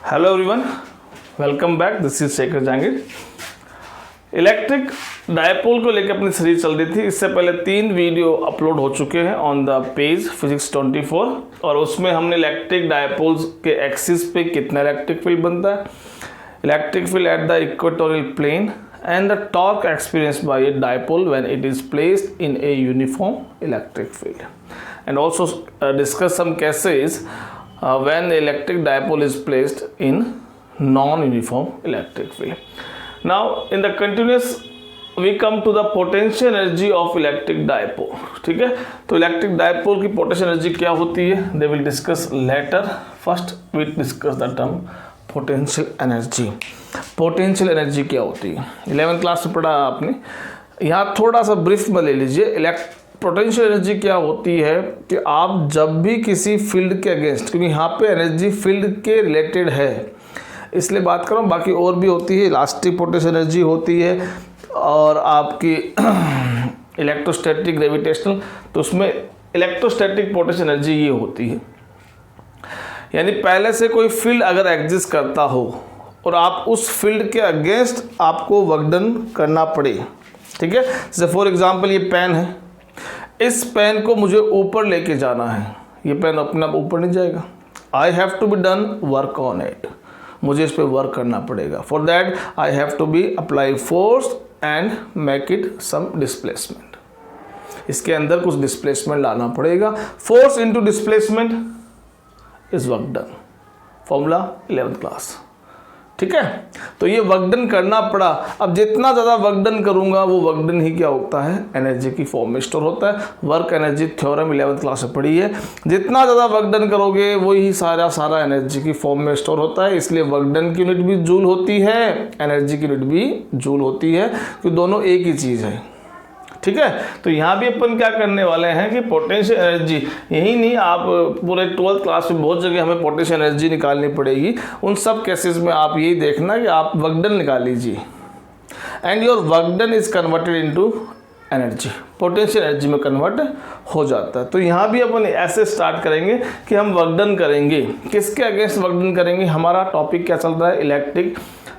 Hello everyone, welcome back. This is Shekhar Jahangir. Electric dipole को लेकर अपनी सीरीज चल रही थी। इससे पहले 3 वीडियो अपलोड हो चुके हैं ऑन द पेज फिजिक्स 24 और उसमें हमने इलेक्ट्रिक डायपोल्स के एक्सिस पे कितना इलेक्ट्रिक फील्ड बनता है, electric field at the equatorial plane and the torque experienced by a dipole when it is placed in a uniform electric field, and also discuss some cases when the electric dipole is placed in non-uniform electric field. Now in the continuous we come to the potential energy of electric dipole. ठीक है, तो electric dipole की potential energy क्या होती है, they will discuss later. First we discuss the term potential energy. Potential energy क्या होती है, 11th क्लास में पढ़ा आपने। यहाँ थोड़ा सा ब्रीफ में ले लीजिए। पोटेंशियल एनर्जी क्या होती है कि आप जब भी किसी फील्ड के अगेंस्ट, क्योंकि यहाँ पे एनर्जी फील्ड के रिलेटेड है इसलिए बात कर रहा हूँ, बाकी और भी होती है। इलास्टिक पोटेंशियल एनर्जी होती है और आपकी इलेक्ट्रोस्टैटिक, ग्रेविटेशनल, तो उसमें इलेक्ट्रोस्टैटिक पोटेंशियल एनर्जी ये होती है, यानी पहले से कोई फील्ड अगर एग्जिस्ट करता हो और आप उस फील्ड के अगेंस्ट आपको वर्क डन करना पड़े। ठीक है, जैसे फॉर एग्जांपल ये पेन है, इस पेन को मुझे ऊपर लेके जाना है। ये पेन अपने आप ऊपर नहीं जाएगा, I have to be done work on it, मुझे इस पर वर्क करना पड़ेगा। For that I have to be apply force and make it some displacement. इसके अंदर कुछ डिस्प्लेसमेंट लाना पड़ेगा। Force into displacement is work done, formula 11th class. ठीक है, तो ये वर्क डन करना पड़ा। अब जितना ज़्यादा वर्क डन करूंगा वो वर्क डन ही क्या होता है, एनर्जी की फॉर्म में स्टोर होता है। Work energy theorem 11th class में पढ़ी है। जितना ज़्यादा वर्क डन करोगे वही सारा एनर्जी की फॉर्म में स्टोर होता है। इसलिए वर्क डन की यूनिट भी जूल होती है, एनर्जी की यूनिट भी जूल होती है, क्योंकि दोनों एक ही चीज़ है। ठीक है, तो यहाँ भी अपन क्या करने वाले हैं कि पोटेंशियल एनर्जी, यही नहीं, आप पूरे 12th क्लास में बहुत जगह हमें पोटेंशियल एनर्जी निकालनी पड़ेगी। उन सब केसेस में आप यही देखना कि आप वर्क डन निकाल लीजिए and your work done is converted into energy, potential energy में कन्वर्ट हो जाता है। तो यहाँ भी अपन ऐसे स्टार्ट करेंगे कि हम वर्क डन करेंगे, किसके अगेंस्ट वर्क डन करेंगे। हमारा टॉपिक क्या चल रहा है, इलेक्ट्रिक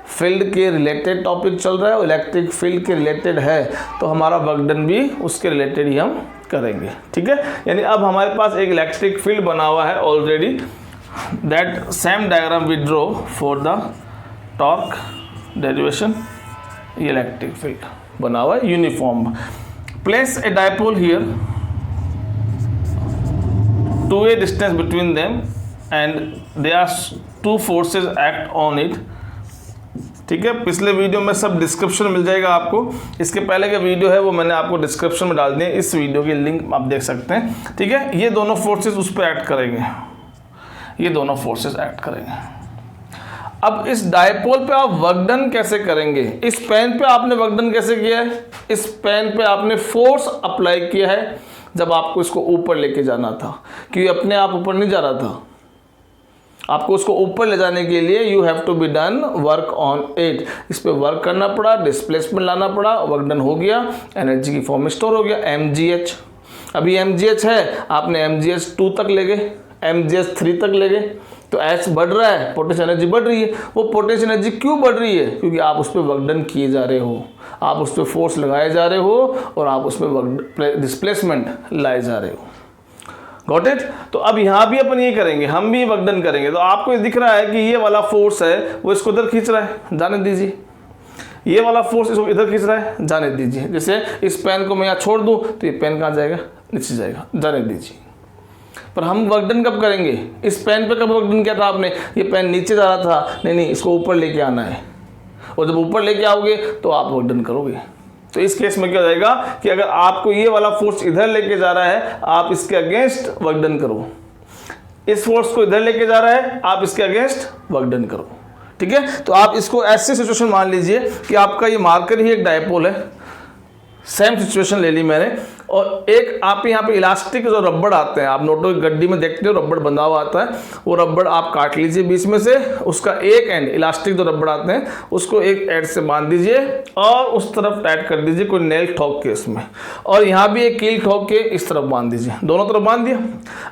फील्ड के रिलेटेड टॉपिक चल रहा है, और इलेक्ट्रिक फील्ड के रिलेटेड है तो हमारा वर्क डन भी उसके रिलेटेड ही हम करेंगे। ठीक है, यानी अब हमारे पास एक इलेक्ट्रिक फील्ड बना हुआ है already. That same diagram we draw for the torque derivation. ये इलेक्ट्रिक फील्ड बना हुआ है uniform. Place a dipole here to a distance between them and they are 2 forces act on it. ठीक है, पिछले वीडियो में सब डिस्क्रिप्शन मिल जाएगा आपको। इसके पहले का वीडियो है वो मैंने आपको डिस्क्रिप्शन में डाल दिया, इस वीडियो की लिंक आप देख सकते हैं। ठीक है, ये दोनों फोर्सेस उस पर एक्ट करेंगे, ये दोनों फोर्सेस एक्ट करेंगे। अब इस डायपोल पे आप वर्क डन कैसे करेंगे। इस पेन पे आपने वर्क डन कैसे किया है, इस पेन पे आपने फोर्स अप्लाई किया है जब आपको इसको ऊपर लेके जाना था, क्योंकि अपने आप ऊपर नहीं जा रहा था, आपको उसको ऊपर ले जाने के लिए you have to be done work on it. इस पर वर्क करना पड़ा, डिस्प्लेसमेंट लाना पड़ा, वर्क डन हो गया, एनर्जी की फॉर्म में स्टोर हो गया, mgh। अभी mgh है, आपने mgh 2 तक ले गए, mgh 3 तक ले गए, तो h बढ़ रहा है, पोटेंशियल एनर्जी बढ़ रही है। वो पोटेंशियल एनर्जी क्यों बढ़ रही है, क्योंकि आप उस पर वर्क डन किए जा रहे हो, आप उस पर फोर्स लगाए जा रहे हो और आप उस पर डिस्प्लेसमेंट लाए जा रहे हो। Got it. तो अब यहाँ भी अपन ये करेंगे, हम भी वर्क डन करेंगे। तो आपको ये दिख रहा है कि ये वाला फोर्स है वो इसको इधर खींच रहा है, जाने दीजिए। ये वाला फोर्स इसको इधर खींच रहा है, जाने दीजिए। जैसे इस पेन को मैं यहाँ छोड़ दूँ तो ये पेन कहाँ जाएगा, नीचे जाएगा, जाने दीजिए। पर हम वर्क डन कब करेंगे, इस पेन पे कब वर्क डन किया था आपने, ये पेन नीचे जा रहा था, नहीं, इसको ऊपर लेके आना है, और जब ऊपर लेके आओगे तो आप वर्क डन करोगे। तो इस केस में क्या हो जाएगा कि अगर आपको ये वाला फोर्स इधर लेके जा रहा है, आप इसके अगेंस्ट वर्क डन करो। इस फोर्स को इधर लेके जा रहा है, आप इसके अगेंस्ट वर्क डन करो। ठीक है, तो आप इसको ऐसी सिचुएशन मान लीजिए कि आपका ये मार्कर ही एक डायपोल है, सेम सिचुएशन ले ली मैंने, और एक आप यहाँ पे इलास्टिक जो रबड़ आते हैं, आप नोटों की गड्डी में देखते हो रबड़ बंधा हुआ आता है, वो रबड़ आप काट लीजिए बीच में से, उसका एक एंड, इलास्टिक जो रबड़ आते हैं उसको एक एंड से बांध दीजिए और उस तरफ टाइट कर दीजिए, कोई नेल ठोक के इसमें, और यहाँ भी एक कील ठोक के इस तरफ बांध दीजिए, दोनों तरफ बांध दिया।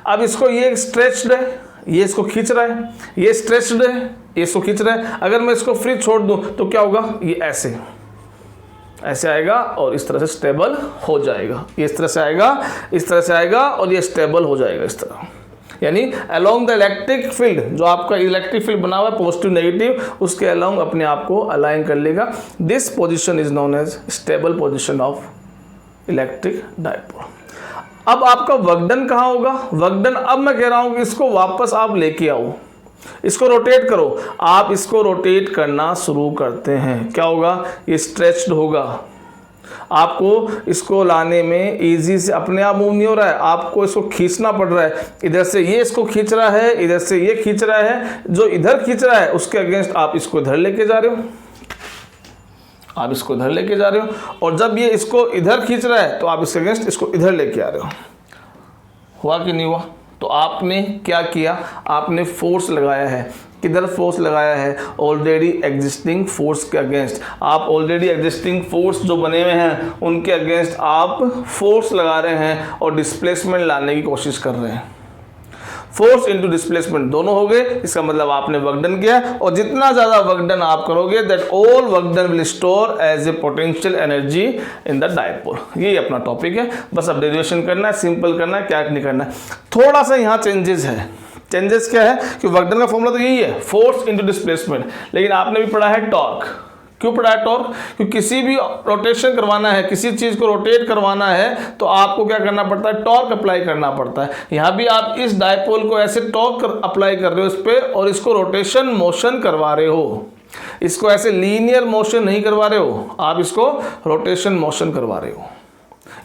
अब इसको ये स्ट्रेच्ड है, ये इसको खींच रहा है, ये स्ट्रेच्ड है, ये इसको खींच रहा है। अगर मैं इसको फ्री छोड़ दूं तो क्या होगा, ये ऐसे ऐसे आएगा और इस तरह से स्टेबल हो जाएगा। ये इस तरह से आएगा, इस तरह से आएगा और ये स्टेबल हो जाएगा इस तरह। यानी अलोंग द इलेक्ट्रिक फील्ड, जो आपका इलेक्ट्रिक फील्ड बना हुआ है पॉजिटिव नेगेटिव, उसके अलोंग अपने आप को अलाइन कर लेगा। This position is known as stable position of electric dipole. अब आपका वर्क डन कहाँ होगा, वर्क डन अब मैं कह रहा हूँ कि इसको वापस आप लेके आओ, इसको रोटेट करो। आप इसको रोटेट करना शुरू करते हैं, क्या होगा, ये स्ट्रेच्ड होगा। आपको इसको लाने में इजी से अपने आप मूव नहीं हो रहा है, आपको इसको खींचना पड़ रहा है। इधर से ये इसको खींच रहा है, इधर से ये खींच रहा है, जो इधर खींच रहा है उसके अगेंस्ट आप इसको इधर लेके जा रहे हो, आप इसको इधर लेके जा रहे हो। और जब ये इसको इधर खींच रहा है तो आप इसके अगेंस्ट इसको इधर लेके आ रहे हो। हुआ कि नहीं हुआ? तो आपने क्या किया, आपने फोर्स लगाया है। किधर फोर्स लगाया है, ऑलरेडी एग्जिस्टिंग फोर्स के अगेंस्ट। आप ऑलरेडी एग्जिस्टिंग फोर्स जो बने हुए हैं उनके अगेंस्ट आप फोर्स लगा रहे हैं और डिस्प्लेसमेंट लाने की कोशिश कर रहे हैं। फोर्स इनटू डिस्प्लेसमेंट दोनों हो गए, इसका मतलब आपने वर्क डन किया। और जितना ज़्यादा वर्क डन आप करोगे, that all work done will store as a potential energy in the dipole. यही अपना टॉपिक है, बस अब डेरिवेशन करना है, सिंपल करना है, क्या नहीं करना है। थोड़ा सा यहाँ चेंजेस है। चेंजेस क्या है कि वर्क डन का फॉर्मूला तो यही है, फोर्स इनटू डिस्प्लेसमेंट, लेकिन आपने भी पढ़ा है टॉर्क। क्यों पढ़ा है टॉर्क? क्योंकि किसी भी रोटेशन करवाना है, किसी चीज़ को रोटेट करवाना है तो आपको क्या करना पड़ता है, टॉर्क अप्लाई करना पड़ता है। यहाँ भी आप इस डायपोल को ऐसे टॉर्क अप्लाई कर रहे हो इस पर और इसको रोटेशन मोशन करवा रहे हो। इसको ऐसे लीनियर मोशन नहीं करवा रहे हो, आप इसको रोटेशन मोशन करवा रहे हो,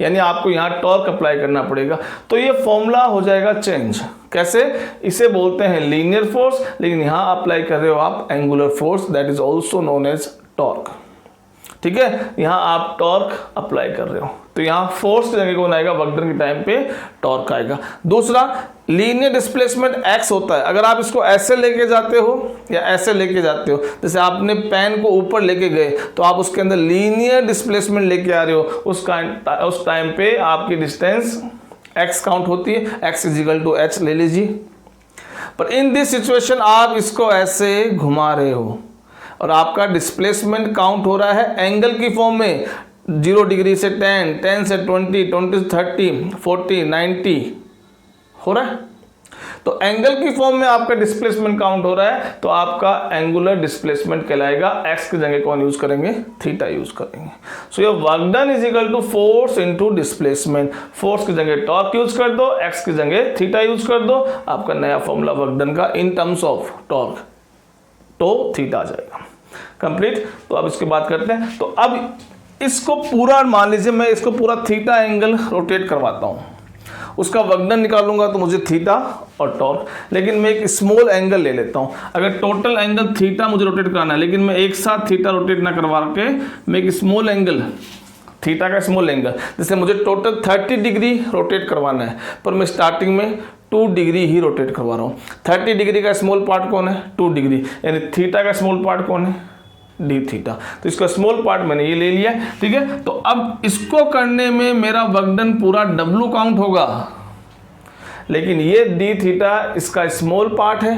यानी आपको यहाँ टॉर्क अप्लाई करना पड़ेगा। तो ये फॉर्मूला हो जाएगा चेंज। कैसे? इसे बोलते हैं लीनियर फोर्स, लेकिन यहाँ अप्लाई कर रहे हो आप angular force, that is also known as torque. ठीक है, यहाँ आप टॉर्क अप्लाई कर रहे हो तो यहाँ फोर्स की जगह कौन आएगा, वर्क डन के टाइम पे टॉर्क आएगा। दूसरा, लीनियर डिस्प्लेसमेंट एक्स होता है। अगर आप इसको ऐसे लेके जाते हो या ऐसे लेके जाते हो, जैसे आपने पेन को ऊपर लेके गए तो आप उसके अंदर लीनियर डिस्प्लेसमेंट लेके आ रहे हो, उस टाइम पे आपकी डिस्टेंस एक्स काउंट होती है, एक्स इजिकल टू एच ले लीजिए। पर इन दिस सिचुएशन आप इसको ऐसे घुमा रहे हो और आपका डिस्प्लेसमेंट काउंट हो रहा है एंगल की फॉर्म में, 0 डिग्री से 10, 10 से 20, 20 से 30, 40, 90 हो रहा है। तो एंगल की फॉर्म में आपका डिस्प्लेसमेंट काउंट हो रहा है, तो आपका एंगुलर डिस्प्लेसमेंट कहलाएगा। एक्स की जगह कौन यूज करेंगे, थीटा यूज करेंगे। So your work done is equal to force into displacement. Force की जगह टॉर्क यूज कर दो, एक्स की जगह थीटा यूज कर दो, आपका नया फॉर्मूला वर्क डन का इन टर्म्स ऑफ टॉर्क तो थीटा आ जाएगा। कंप्लीट। तो अब इसकी बात करते हैं। तो अब इसको पूरा मान लीजिए मैं इसको पूरा थीटा एंगल रोटेट करवाता हूँ, उसका वर्क डन निकालूंगा तो मुझे थीटा और टॉर्क, लेकिन मैं एक स्मॉल एंगल ले लेता हूँ। अगर टोटल एंगल थीटा मुझे रोटेट करना है, लेकिन मैं एक साथ थीटा रोटेट ना करवा के मैं एक स्मॉल एंगल थीटा का स्मॉल एंगल, जैसे मुझे टोटल 30 डिग्री रोटेट करवाना है, पर मैं स्टार्टिंग में 2 डिग्री ही रोटेट करवा रहा हूँ। 30 डिग्री का स्मॉल पार्ट कौन है, 2 डिग्री, यानी थीटा का स्मॉल पार्ट कौन है, डी थीटा। तो इसका स्मॉल पार्ट मैंने ये ले लिया, ठीक है। तो अब इसको करने में मेरा वर्क डन पूरा W काउंट होगा, लेकिन ये डी थीटा इसका स्मॉल पार्ट है,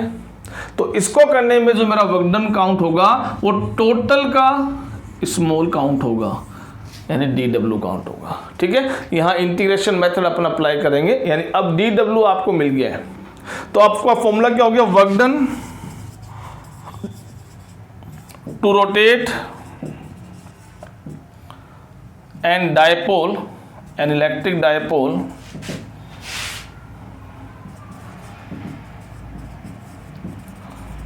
तो इसको करने में जो मेरा वर्क डन काउंट होगा वो टोटल का स्मॉल काउंट होगा, यानी DW काउंट होगा। ठीक है, यहाँ इंटीग्रेशन मेथड अपन अप्लाई करेंगे, यानी अब DW आपको मिल गया है। तो आपका फॉर्मूला क्या हो गया, work done to rotate an dipole, an electric dipole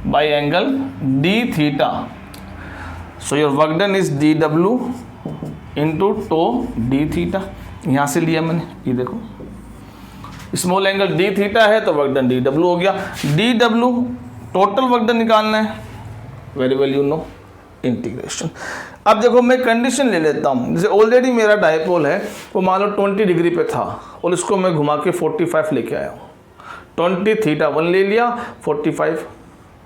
by angle d theta. So your work done is dw into tau d theta. यहाँ से लिया मैंने, ये देखो स्मॉल एंगल d थीटा है तो वर्क डन dw हो गया। dw टोटल वर्क डन निकालना है, very well you know, integration. अब देखो मैं कंडीशन ले लेता हूँ, जैसे ऑलरेडी मेरा डायपोल है वो मान लो 20 डिग्री पे था और इसको मैं घुमा के 45 लेके आया हूँ। 20 थीटा 1 ले लिया, 45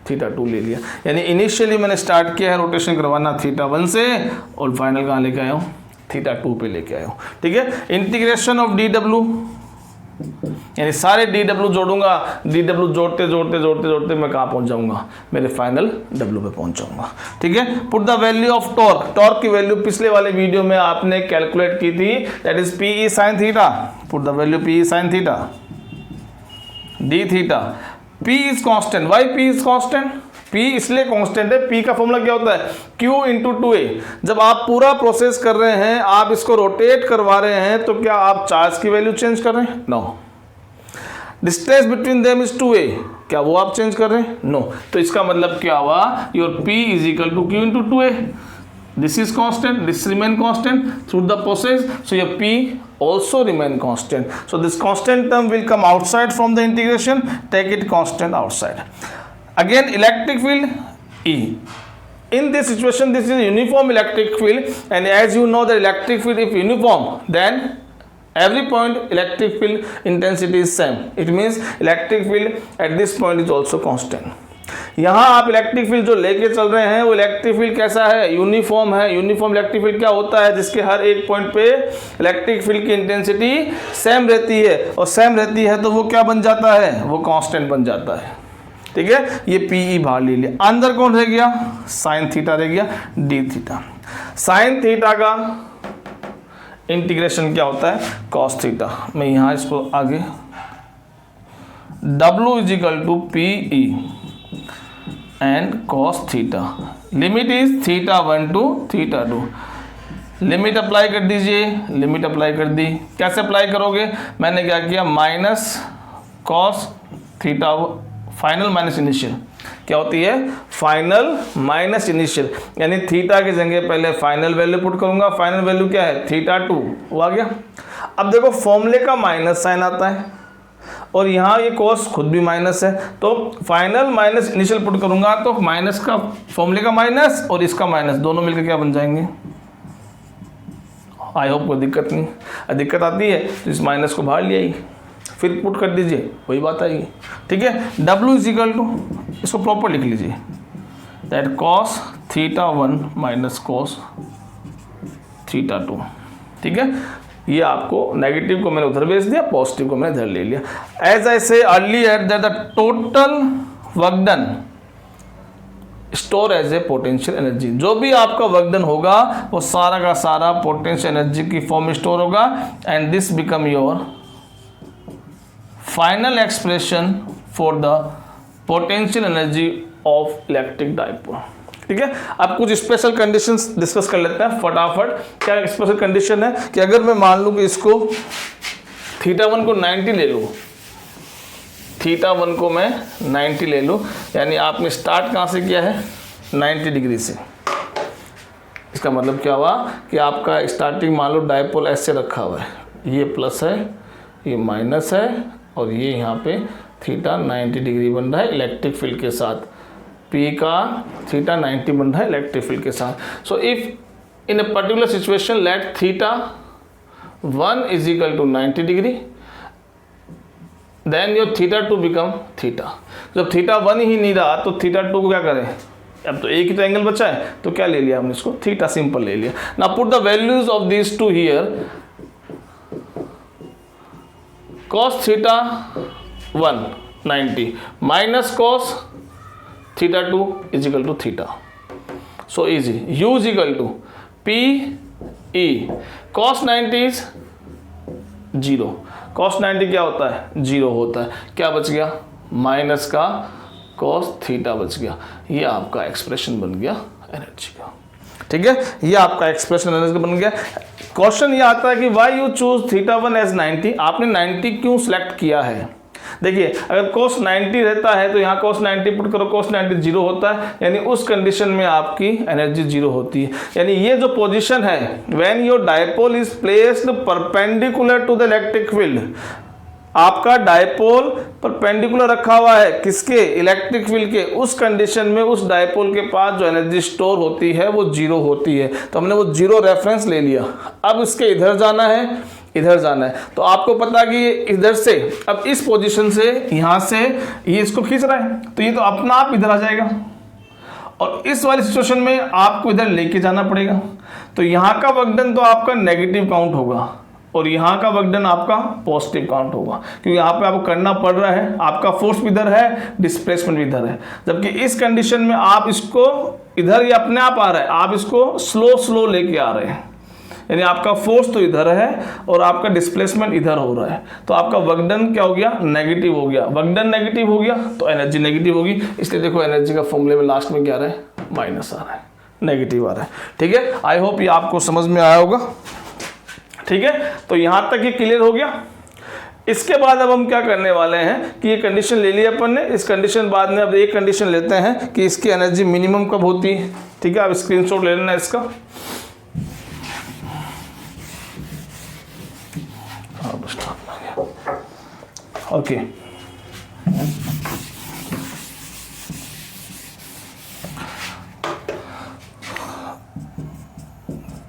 थीटा 2 ले लिया, यानी इनिशियली मैंने स्टार्ट किया है रोटेशन करवाना थीटा 1 से और फाइनल कहाँ लेके आया हूँ, थीटा 2 पे लेके आया हूँ। ठीक है, इंटीग्रेशन ऑफ DW, यानी सारे DW जोड़ूंगा, DW जोड़ते जोड़ते जोड़ते जोड़ते मैं कहाँ पहुंच जाऊंगा, मेरे फाइनल W पे पहुंच जाऊंगा। ठीक है, put the value of torque, torque की वैल्यू पिछले वाले वीडियो में आपने कैलकुलेट की थी, that is PE sin theta, put the value PE sin theta d theta. P is constant, why P is constant, P इसलिए कांस्टेंट है, P का फॉर्मूला क्या होता है, Q इंटू 2A। जब आप पूरा प्रोसेस कर रहे हैं, आप इसको रोटेट करवा रहे हैं, तो क्या आप चार्ज की वैल्यू चेंज कर रहे हैं, no. Distance between them is 2A, क्या वो आप चेंज कर रहे हैं, नो। तो इसका मतलब क्या हुआ, your P is equal to Q into 2A। This is constant, this remain constant through the process, so your P also remain constant. So this constant term will come outside from the integration, take it constant outside. Again electric field E. In this situation this is uniform electric field, and as you know the electric field if uniform, then every point electric field intensity is same. It means electric field at this point is also constant. यहाँ आप electric field जो लेके चल रहे हैं वो electric field कैसा है, यूनिफॉर्म है। यूनिफॉर्म इलेक्ट्रिक फील्ड क्या होता है, जिसके हर एक पॉइंट पे इलेक्ट्रिक फील्ड की इंटेंसिटी सेम रहती है, और सेम रहती है तो वो क्या बन जाता है, वो कांस्टेंट बन जाता है। ठीक है, ये PE बाहर ले लिया, अंदर कौन रह गया, साइन थीटा रह गया, d थीटा। साइन थीटा का इंटीग्रेशन क्या होता है, कॉस थीटा। मैं यहाँ इसको आगे W is equal to PE and cos theta, limit is θ1 to θ2। Limit apply कर दीजिए, लिमिट अप्लाई कर दी, कैसे अप्लाई करोगे, मैंने क्या किया, minus cos theta final minus initial, क्या होती है, फाइनल माइनस इनिशियल, यानी थीटा की जगह पहले फाइनल वैल्यू पुट करूंगा, फाइनल वैल्यू क्या है, θ2, वो आ गया। अब देखो फॉर्मूले का माइनस साइन आता है, और यहाँ ये कॉस खुद भी माइनस है, तो फाइनल माइनस इनिशियल पुट करूंगा तो माइनस का फॉर्मूले का माइनस और इसका माइनस दोनों मिलकर क्या बन जाएंगे। आई होप कोई दिक्कत नहीं, दिक्कत आती है तो इस माइनस को बाहर ले आइए, फिर पुट कर दीजिए, वही बात आएगी। ठीक है, W इज इक्वल टू, इसको प्रॉपर लिख लीजिए, दैट cos θ1 माइनस cos θ2। ठीक है, ये आपको नेगेटिव को मैंने उधर भेज दिया, पॉजिटिव को मैंने इधर ले लिया। As I said earlier that the total work done store as a potential energy, जो भी आपका वर्क डन होगा वो सारा का सारा पोटेंशियल एनर्जी की फॉर्म में स्टोर होगा, and this become your final expression for the potential energy of electric dipole. ठीक है, अब कुछ स्पेशल कंडीशंस डिस्कस कर लेते हैं फटाफट। क्या स्पेशल कंडीशन है कि अगर मैं मान लूँ कि इसको θ1 को 90 ले लूँ, θ1 को मैं 90 ले लूँ, यानी आपने स्टार्ट कहाँ से किया है, 90 डिग्री से। इसका मतलब क्या हुआ कि आपका स्टार्टिंग मान लो डायपोल ऐसे रखा हुआ है, ये प्लस है, ये माइनस है, और ये यहाँ पे थीटा 90 डिग्री बन रहा है इलेक्ट्रिक फील्ड के साथ, P का थीटा 90 बन रहा है इलेक्ट्रिक फील्ड के साथ। So if in a particular situation let θ1 is equal to 90 degree, then your θ2 become theta. जब θ1 ही नहीं रहा तो θ2 को क्या करें, अब तो एक ही तो एंगल बचा है, तो क्या ले लिया हमने इसको, थीटा सिंपल ले लिया। Now put the values of these two here, cos θ1 90 minus cos θ2 is equal to theta. So easy. U is equal to PE. Cos 90 is 0. Cos 90 क्या होता है, 0 होता है। क्या बच गया, माइनस का cos थीटा बच गया। ये आपका एक्सप्रेशन बन गया एनर्जी का। ठीक है, ये आपका एक्सप्रेशन एनर्जी का बन गया। क्वेश्चन ये आता है कि वाई यू चूज θ1 एज 90, आपने 90 क्यों सिलेक्ट किया है। देखिए अगर cos 90 रहता है तो यहाँ cos 90 पुट करो, cos 90 0 होता है, यानी उस कंडीशन में आपकी एनर्जी 0 होती है। यानी ये जो पोजीशन है, when your dipole is placed perpendicular to the electric field, आपका डायपोल परपेंडिकुलर रखा हुआ है किसके, इलेक्ट्रिक फील्ड के, उस कंडीशन में उस डायपोल के पास जो एनर्जी स्टोर होती है वो 0 होती है। तो हमने वो 0 रेफरेंस ले लिया। अब इसके इधर जाना है, इधर जाना है, तो आपको पता कि ये इधर से, अब इस पोजीशन से यहाँ से ये इसको खींच रहा है, तो ये तो अपना आप इधर आ जाएगा, और इस वाली सिचुएशन में आपको इधर लेके जाना पड़ेगा। तो यहाँ का वर्क डन तो आपका नेगेटिव काउंट होगा, और यहाँ का वर्क डन आपका पॉजिटिव काउंट होगा, क्योंकि यहाँ पे आपको करना पड़ रहा है, आपका फोर्स भी इधर है, डिस्प्लेसमेंट भी इधर है। जबकि इस कंडीशन में आप इसको इधर ये अपने आप आ रहा है, आप इसको स्लो लेके आ रहे हैं, यानी आपका फोर्स तो इधर है और आपका डिस्प्लेसमेंट इधर हो रहा है, तो आपका वर्क डन क्या हो गया, नेगेटिव हो गया। वर्क डन नेगेटिव हो गया तो एनर्जी नेगेटिव होगी, इसलिए देखो एनर्जी का फॉर्मूले में लास्ट में क्या आ रहा है, माइनस आ रहा है, नेगेटिव आ रहा है। ठीक है, आई होप ये आपको समझ में आया होगा। ठीक है, तो यहां तक ये क्लियर हो गया। इसके बाद अब हम क्या करने वाले हैं कि ये कंडीशन ले लिया अपन ने, इस कंडीशन बाद में अब एक कंडीशन लेते हैं कि इसकी एनर्जी मिनिमम कब होती है। ठीक है, अब स्क्रीनशॉट ले लेना इसका। Okay,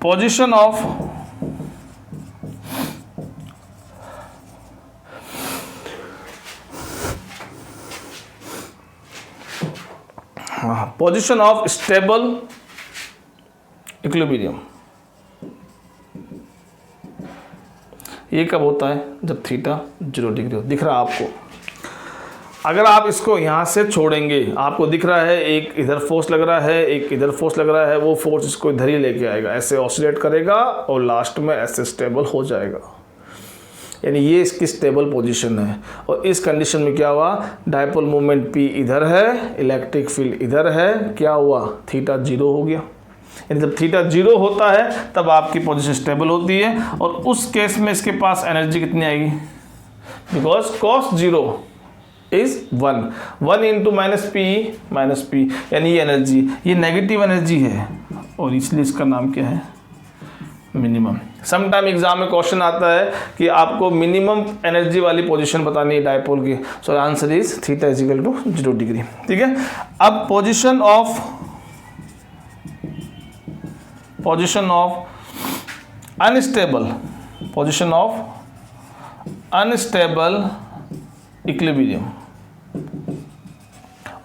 position of position of stable equilibrium, ये कब होता है, जब थीटा 0 डिग्री हो। दिख रहा है आपको, अगर आप इसको यहाँ से छोड़ेंगे, आपको दिख रहा है एक इधर फोर्स लग रहा है, एक इधर फोर्स लग रहा है, वो फोर्स इसको इधर ही लेके आएगा, ऐसे ऑसिलेट करेगा और लास्ट में ऐसे स्टेबल हो जाएगा, यानी ये इसकी स्टेबल पोजीशन है। और इस कंडीशन में क्या हुआ, डायपोल मोमेंट P इधर है, इलेक्ट्रिक फील्ड इधर है, क्या हुआ, थीटा 0 हो गया। यानी जब थीटा 0 होता है तब आपकी पोजीशन स्टेबल होती है, और उस केस में इसके पास एनर्जी कितनी आएगी, because cos 0 is 1 into minus P, यानी ये एनर्जी, ये नेगेटिव एनर्जी है और इसलिए इसका नाम क्या है, मिनिमम। समटाइम एग्जाम में क्वेश्चन आता है कि आपको मिनिमम एनर्जी वाली पोजीशन बतानी है डायपोल की, so answer is theta is equal to 0 degree. ठीक है, अब पोजीशन ऑफ अनस्टेबल इक्विलिब्रियम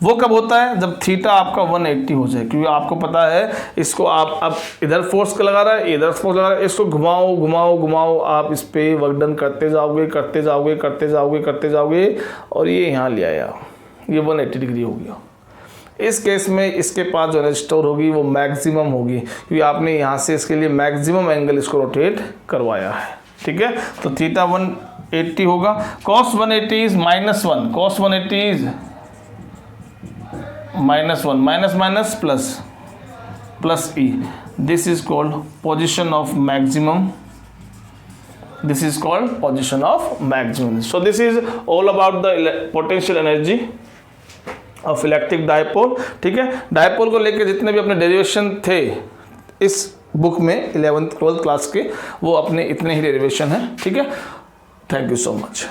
वो कब होता है, जब थीटा आपका 180 हो जाए, क्योंकि आपको पता है इसको आप अब इधर फोर्स लगा रहा है, इधर फोर्स लगा रहा है, इसको घुमाओ, आप इस पे वर्क डन करते जाओगे और ये यहाँ ले आया, ये 180 डिग्री हो गया। इस केस में इसके पास जो एनर्जी स्टोर होगी वो मैक्सिमम होगी, क्योंकि आपने यहाँ से इसके लिए मैक्सिमम एंगल इसको रोटेट करवाया है। ठीक है, तो थीटा 180 होगा, cos 180 is -1, cos 180 is -1, minus plus E, this is called position of maximum, so this is all about the potential energy of electric dipole। ठीक है, डायपोल को लेके जितने भी अपने डेरिवेशन थे इस बुक में 11th 12th क्लास के, वो अपने इतने ही डेरिवेशन हैं। ठीक है, थैंक यू सो मच।